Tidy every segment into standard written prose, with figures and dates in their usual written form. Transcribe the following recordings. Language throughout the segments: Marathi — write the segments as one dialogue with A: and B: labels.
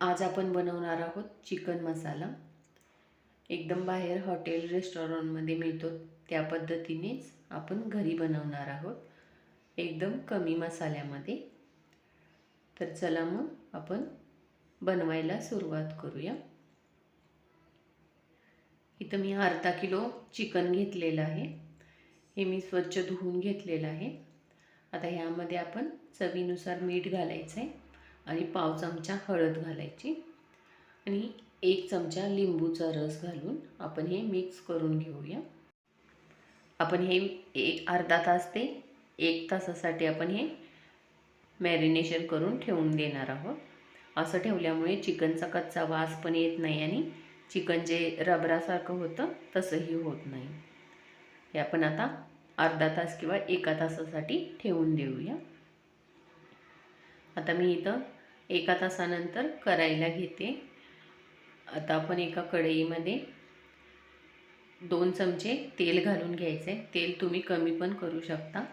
A: आज आपण बनवणार आहोत चिकन मसाला. एकदम बाहेर हॉटेल रेस्टॉरंटमध्ये मिळतो त्या पद्धतीनेच आपण घरी बनवणार आहोत, एकदम कमी मसाल्यामध्ये. तर चला मग आपण बनवायला सुरुवात करूया. इथं मी अर्धा किलो चिकन घेतलेलं आहे. हे मी स्वच्छ धुवून घेतलेलं आहे. आता ह्यामध्ये आपण चवीनुसार मीठ घालायचं आहे आणि पाव चमचा हळद घालायची आणि 1 चमचा लिंबूचा रस घालून आपण हे मिक्स करून घेऊया. आपण हे अर्धा तास ते 1 तासासाठी आपण हे मॅरिनेशन करून ठेवून देणार आहोत. असं ठेवल्यामुळे चिकनचा कच्चा वास पण येत नाही आणि चिकन जे रबरासारखं होतं तसंही होत नाही. हे आपण आता अर्धा तास किंवा 1 तासासाठी ठेवून देऊया. आता मी इथं 1 तासानंतर करायला घेते. आता आपण एका कढईमध्ये 2 चमचे तेल घालून घ्यायचे. तेल तुम्ही कमी पण करू शकता.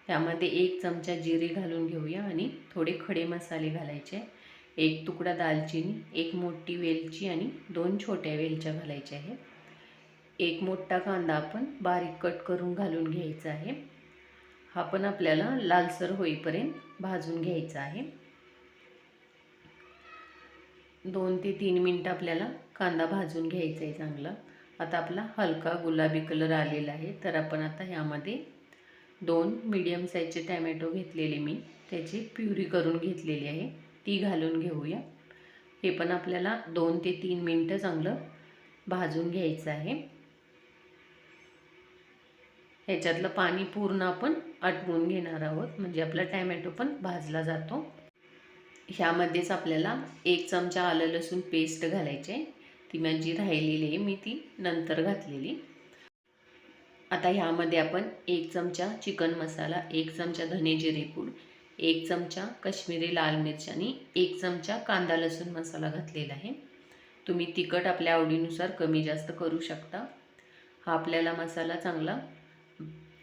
A: त्यामध्ये 1 चमचा जिरे घालून घेऊया आणि थोडे खडे मसाले घालायचे. 1 तुकडा दालचिनी, 1 मोठी वेलची आणि 2 छोट्या वेलच्या घालायच्या आहेत. 1 मोठा कांदा आपण बारीक कट करून घालून घ्यायचा आहे. हा पण आपल्याला लालसर होईपर्यंत भाजून घ्यायचा आहे. 2 ते 3 मिनिटं आपल्याला कांदा भाजून घ्यायचा आहे चांगला. आता आपला हलका गुलाबी कलर आलेला आहे. तर आपण आता ह्यामध्ये 2 मीडियम साईजचे टॅमॅटो घेतलेले मी, त्याची प्युरी करून घेतलेली आहे, ती घालून घेऊया. हे पण आपल्याला 2 ते 3 मिनिटं चांगलं भाजून घ्यायचं आहे. ह्याच्यातलं पाणी पूर्ण आपण आटवून घेणार आहोत, म्हणजे आपला टॅमॅटो पण भाजला जातो. ह्यामध्येच आपल्याला 1 चमचा आलं लसूण पेस्ट घालायची आहे. ती माझी राहिलेली आहे, मी ती नंतर घातलेली. आता ह्यामध्ये आपण 1 चमचा चिकन मसाला, 1 चमचा धने जिरे पूड, 1 चमचा काश्मीरी लाल मिरची आणि 1 चमचा कांदा लसूण मसाला घातलेला आहे. तुम्ही तिखट आपल्या आवडीनुसार कमी जास्त करू शकता. हा आपल्याला मसाला चांगला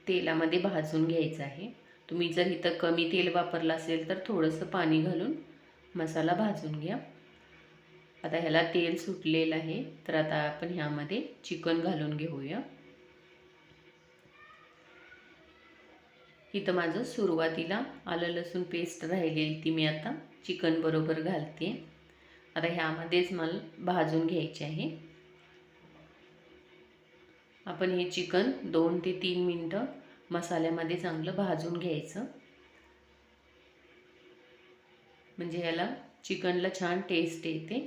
A: तेलामध्ये भाजून घ्यायचा आहे. तुम्ही जर इथं कमी तेल वापरलं असेल तर थोडंसं पाणी घालून मसाला भाजून घ्या. आता ह्याला तेल सुटलेलं आहे. तर आता आपण ह्यामध्ये चिकन घालून घेऊया. इथं माझं सुरुवातीला आलं लसूण पेस्ट राहिलेली ती मी आता चिकन बरोबर घालते. आता ह्यामध्येच मला भाजून घ्यायचे आहे. आपण हे चिकन 2 ते 3 मिनिटं मसाल्यामध्ये चांगलं भाजून घ्यायचं, म्हणजे याला चिकनला छान टेस्ट येते.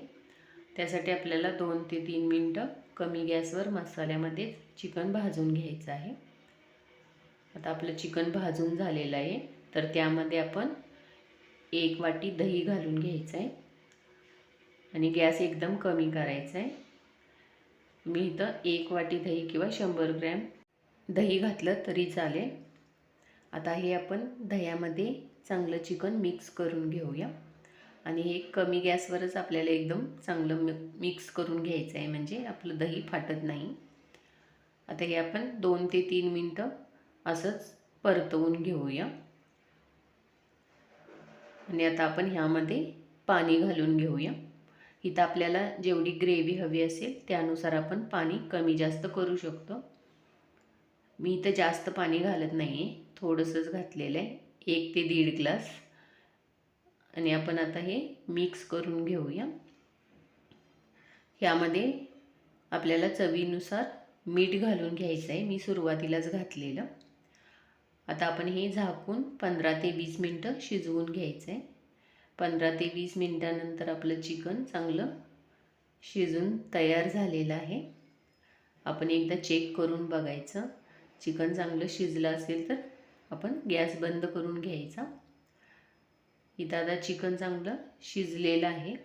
A: त्यासाठी आपल्याला 2 ते 3 मिनिटं कमी गॅसवर मसाल्यामध्ये चिकन भाजून घ्यायचं आहे. आता आपलं चिकन भाजून झालेलं आहे. तर त्यामध्ये आपण 1 वाटी दही घालून घ्यायचं आहे आणि गॅस एकदम कमी करायचा आहे. मी इथं 1 वाटी दही किंवा 100 ग्रॅम दही घातलं तरी चालेल. आता हे आपण दह्यामध्ये चांगलं चिकन मिक्स करून घेऊया आणि हे कमी गॅसवरच आपल्याला एकदम चांगलं मिक्स करून घ्यायचं आहे, म्हणजे आपलं दही फाटत नाही. आता हे आपण 2 ते 3 मिनिटं असंच परतवून घेऊया आणि आता आपण ह्यामध्ये पाणी घालून घेऊया. इथं आपल्याला जेवढी ग्रेव्ही हवी असेल त्यानुसार आपण पाणी कमी जास्त करू शकतो. मी इथं जास्त पाणी घालत नाही आहे, थोडंसंच घातलेलं आहे, 1 ते 1.5 ग्लास. आणि आपण आता हे मिक्स करून घेऊया. ह्यामध्ये आपल्याला चवीनुसार मीठ घालून घ्यायचं आहे, मी सुरुवातीलाच घातलेलं. आता आपण हे झाकून 15 ते 20 मिनिटं शिजवून घ्यायचं आहे. 15 ते 20 मिनिटानंतर आपलं चिकन चांगलं शिजून तयार झालेलं आहे. आपण एकदा चेक करून बघायचं. चिकन चांगलं शिजलं असेल तर आपण गॅस बंद करून घ्यायचा. इथं आता चिकन चांगलं शिजलेलं आहे.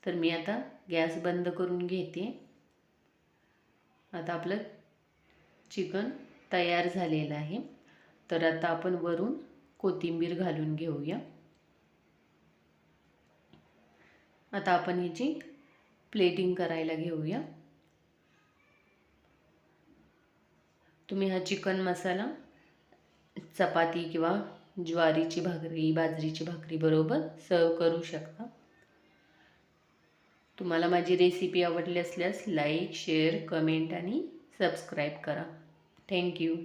A: तर मी आता गॅस बंद करून घेते. आता आपलं चिकन तयार झालेलं आहे. तर आता आपण वरून कोथिंबीर घालून घेऊया. आता आपण ह्याची प्लेटिंग करायला घेऊया. तुम्ही हा चिकन मसाला चपाती किंवा ज्वारीची भाकरी, बाजरीची भाकरी बरोबर सर्व करू शकता. तुम्हाला माझी रेसिपी आवडली असल्यास लाईक, शेअर, कमेंट आणि सबस्क्राईब करा. थँक्यू.